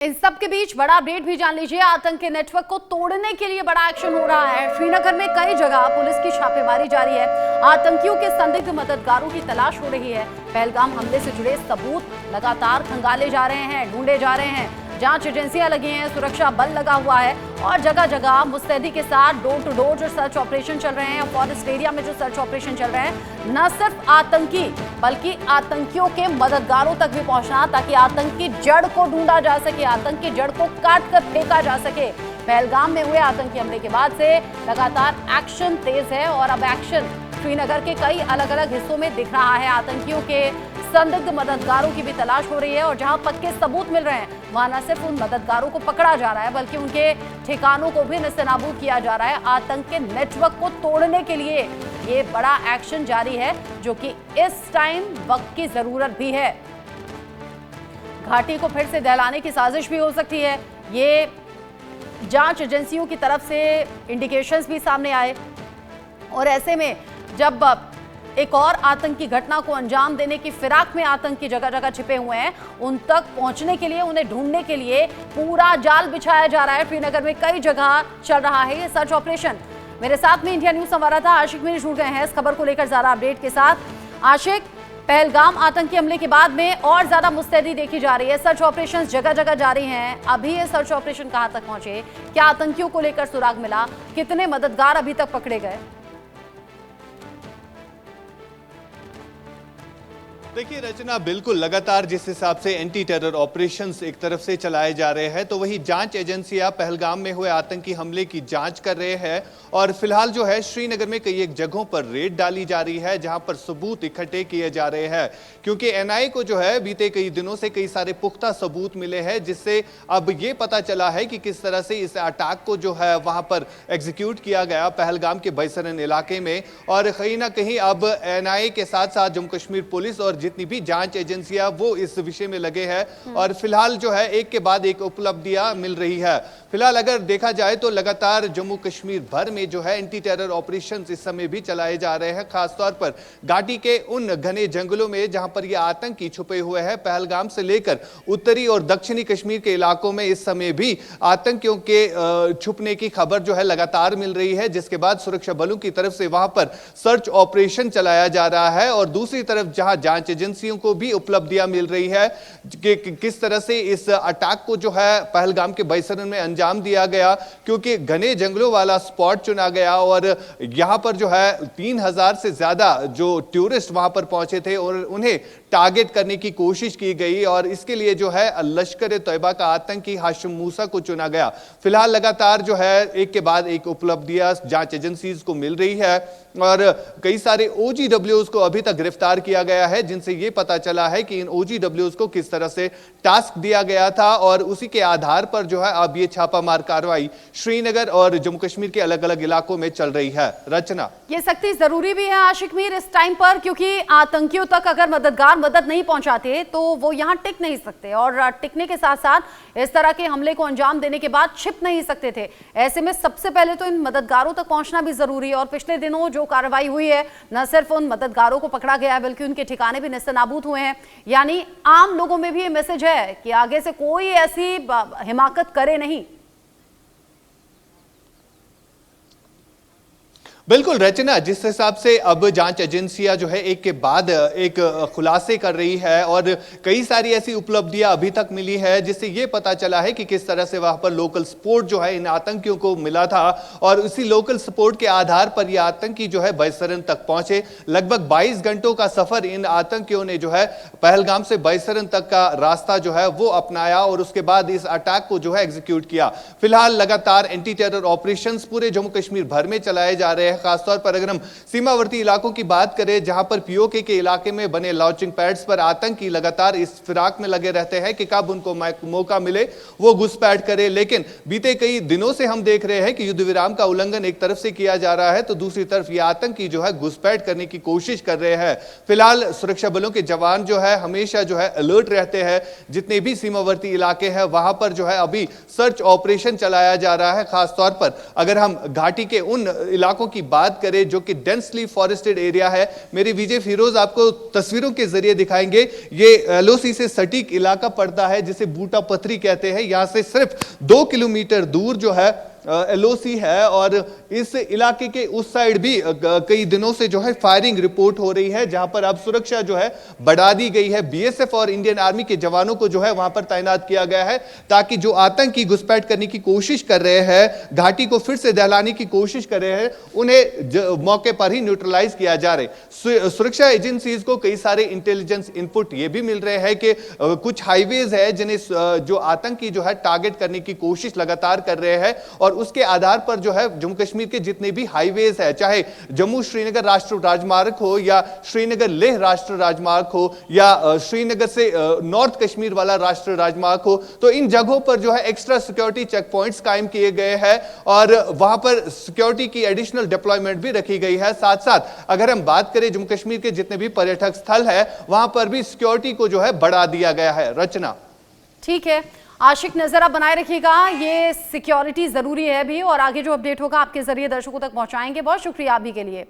इन सब के बीच बड़ा अपडेट भी जान लीजिए। आतंकी नेटवर्क को तोड़ने के लिए बड़ा एक्शन हो रहा है। श्रीनगर में कई जगह पुलिस की छापेमारी जारी है। आतंकियों के संदिग्ध मददगारों की तलाश हो रही है। पहलगाम हमले से जुड़े सबूत लगातार खंगाले जा रहे हैं, ढूंढे जा रहे हैं। जांच एजेंसियां लगी हैं, सुरक्षा बल लगा हुआ है और जगह जगह मुस्तैदी के साथ डोर टू डोर जो सर्च ऑपरेशन चल रहे हैं, फॉरेस्ट एरिया में जो सर्च ऑपरेशन चल रहे हैं, न सिर्फ आतंकी बल्कि आतंकियों के मददगारों तक भी पहुंचना, ताकि आतंक की जड़ को ढूंढा जा सके, आतंक की जड़ को काट कर फेंका जा सके। पहलगाम में हुए आतंकी हमले के बाद से लगातार एक्शन तेज है और अब एक्शन श्रीनगर के कई अलग अलग हिस्सों में दिख रहा है। आतंकियों के संदिग्ध मददगारों की भी तलाश हो रही है और जहां पक्के सबूत मिल रहे हैं वहां न सिर्फ उन मददगारों को पकड़ा जा रहा है बल्कि उनके ठिकानों को भी नेस्तनाबूद किया जा रहा है। आतंक के नेटवर्क को तोड़ने के लिए ये बड़ा एक्शन जारी है, जो कि इस टाइम वक्त की जरूरत भी है। घाटी को फिर से दहलाने की साजिश भी हो सकती है। ये जांच एजेंसियों की तरफ से इंडिकेशंस भी सामने आए और ऐसे में जब एक और आतंकी घटना को अंजाम देने की फिराक में आतंकी जगह जगह छिपे हुए हैं, उन तक पहुंचने के लिए, उन्हें ढूंढने के लिए पूरा जाल बिछाया जा रहा है। श्रीनगर में कई जगह चल रहा है ये सर्च ऑपरेशन। मेरे साथ में इंडिया न्यूज संवाददाता आशिक मीर जुड़ गए हैं इस खबर को लेकर ज्यादा अपडेट के साथ। आशिक, पहलगाम आतंकी हमले के बाद में और ज्यादा मुस्तैदी देखी जा रही है, सर्च ऑपरेशन जगह जगह जारी हैं। अभी ये सर्च ऑपरेशन कहां तक पहुंचे, क्या आतंकियों को लेकर सुराग मिला, कितने मददगार अभी तक पकड़े गए? देखिए रचना, बिल्कुल लगातार जिस हिसाब से एंटी टेरर ऑपरेशंस एक तरफ से चलाए जा रहे हैं, तो वही जांच एजेंसियां पहलगाम में हुए आतंकी हमले की जांच कर रहे हैं और फिलहाल जो है श्रीनगर में कई एक जगहों पर रेड डाली जा रही है जहां पर सबूत इकट्ठे किए जा रहे हैं, क्योंकि एनआईए को जो है बीते कई दिनों से कई सारे पुख्ता सबूत मिले हैं, जिससे अब ये पता चला है कि किस तरह से इस अटैक को जो है वहां पर एग्जीक्यूट किया गया पहलगाम के बैसरन इलाके में। और कहीं ना कहीं अब एनआईए के साथ साथ जम्मू कश्मीर पुलिस और जितनी भी जांच एजेंसियां वो इस विषय में लगे हैं और फिलहाल जो है एक के बाद एक उपलब्धियां मिल रही है। फिलहाल अगर देखा जाए तो लगातार जम्मू कश्मीर भर में जो है एंटी टेरर ऑपरेशंस इस समय भी चलाए जा रहे हैं, खासतौर पर घाटी के उन घने जंगलों में जहां पर ये आतंकी छुपे हुए हैं। पहलगाम से लेकर उत्तरी और दक्षिणी कश्मीर के इलाकों में इस समय भी आतंकियों के छुपने की खबर जो है लगातार मिल रही है, जिसके बाद सुरक्षा बलों की तरफ से वहां पर सर्च ऑपरेशन चलाया जा रहा है और दूसरी तरफ जहां जांच एजेंसियों को भी उपलब्धियां मिल रही है कि किस तरह से इस अटैक को जो है पहलगाम के बैसरन में अंजाम दिया गया, क्योंकि घने जंगलों वाला स्पॉट चुना गया और यहां पर जो है 3000 से ज्यादा जो टूरिस्ट वहां पर पहुंचे थे और उन्हें टारगेट करने की कोशिश की गई और इसके लिए जो है लश्कर तैयबा का आतंकी हाशिम मूसा को चुना गया। फिलहाल लगातार जो है एक के बाद एक उपलब्धियां जांच एजेंसीज को मिल रही है और कई सारे ओजीडब्ल्यूज को अभी तक गिरफ्तार किया गया है, जिनसे यह पता चला है कि इन ओजीडब्ल्यूज को किस तरह से टास्क दिया गया था और उसी के आधार पर जो है अब ये छापामार कार्रवाई श्रीनगर और जम्मू कश्मीर के अलग अलग इलाकों में चल रही है। रचना, ये सख्ती जरूरी भी है आशिक मीर इस टाइम पर, क्योंकि आतंकियों तक अगर मददगार मदद नहीं पहुंचाते तो वो यहां टिक नहीं सकते और टिकने के साथ साथ इस तरह के हमले को अंजाम देने के बाद छिप नहीं सकते थे। ऐसे में सबसे पहले तो इन मददगारों तक पहुंचना भी जरूरी है और पिछले दिनों जो कार्रवाई हुई है, न सिर्फ उन मददगारों को पकड़ा गया है बल्कि उनके ठिकाने भी नेस्तनाबूद हुए हैं। यानी आम लोगों में भी ये मैसेज है कि आगे से कोई ऐसी हिमाकत करे नहीं। बिल्कुल रचना, जिस हिसाब से अब जांच एजेंसियां जो है एक के बाद एक खुलासे कर रही है और कई सारी ऐसी उपलब्धियां अभी तक मिली है, जिससे यह पता चला है कि किस तरह से वहां पर लोकल सपोर्ट जो है इन आतंकियों को मिला था और उसी लोकल सपोर्ट के आधार पर यह आतंकी जो है बैसरन तक पहुंचे। लगभग 22 घंटों का सफर इन आतंकियों ने जो है पहलगाम से बैसरन तक का रास्ता जो है वो अपनाया और उसके बाद इस अटैक को जो है एग्जीक्यूट किया। फिलहाल लगातार एंटी टेरर ऑपरेशन पूरे जम्मू कश्मीर भर में चलाए जा रहे हैं, खासतौर पर अगर हम सीमावर्ती इलाकों की बात करें जहां पर पीओके के इलाके में बने लॉन्चिंग पैड्स पर आतंकी लगातार इस फिराक में लगे रहते हैं कि कब उनको मौका मिले वो घुसपैठ करे। लेकिन बीते कई दिनों से हम देख रहे हैं कि युद्ध विराम का उल्लंघन एक तरफ से किया जा रहा है तो दूसरी तरफ ये आतंकी जो है घुसपैठ करने की कोशिश कर रहे हैं। फिलहाल सुरक्षा बलों के जवान जो है हमेशा जो है अलर्ट रहते हैं, जितने भी सीमावर्ती इलाके हैं वहां पर जो है अभी सर्च ऑपरेशन चलाया जा रहा है। खासतौर पर अगर हम घाटी के उन इलाकों की की बात करें जो कि डेंसली फॉरेस्टेड एरिया है, मेरी विजय फिरोज आपको तस्वीरों के जरिए दिखाएंगे। ये एलओसी से सटीक इलाका पड़ता है जिसे बूटा पथरी कहते हैं। यहां से सिर्फ 2 किलोमीटर दूर जो है एलओसी है और इस इलाके के उस साइड भी कई दिनों से जो है फायरिंग रिपोर्ट हो रही है, जहां पर अब सुरक्षा जो है बढ़ा दी गई है। बीएसएफ और इंडियन आर्मी के जवानों को जो है वहां पर तैनात किया गया है ताकि जो आतंकी घुसपैठ करने की कोशिश कर रहे हैं, घाटी को फिर से दहलाने की कोशिश कर रहे हैं, उन्हें मौके पर ही न्यूट्रलाइज किया जा रहा है। सुरक्षा एजेंसीज को कई सारे इंटेलिजेंस इनपुट ये भी मिल रहे हैं कि कुछ हाईवेज है जिन्हें जो आतंकी जो है टारगेट करने की कोशिश लगातार कर रहे हैं और उसके आधार पर जो है जम्मू कश्मीर के जितने भी हाईवेज है, चाहे जम्मू श्रीनगर राष्ट्रीय राजमार्ग हो या श्रीनगर लेह राष्ट्रीय राजमार्ग हो या श्रीनगर से नॉर्थ कश्मीर वाला राष्ट्रीय राजमार्ग हो, तो इन जगहों पर जो है एक्स्ट्रा सिक्योरिटी चेक पॉइंट्स कायम किए गए हैं और वहां पर सिक्योरिटी की एडिशनल डिप्लॉयमेंट भी रखी गई है। साथ साथ अगर हम बात करें जम्मू कश्मीर के जितने भी पर्यटक स्थल है वहां पर भी सिक्योरिटी को जो है बढ़ा दिया गया है। रचना, ठीक है आशिक, नजर आप बनाए रखिएगा, ये सिक्योरिटी जरूरी है भी और आगे जो अपडेट होगा आपके जरिए दर्शकों तक पहुंचाएंगे। बहुत शुक्रिया आप भी के लिए।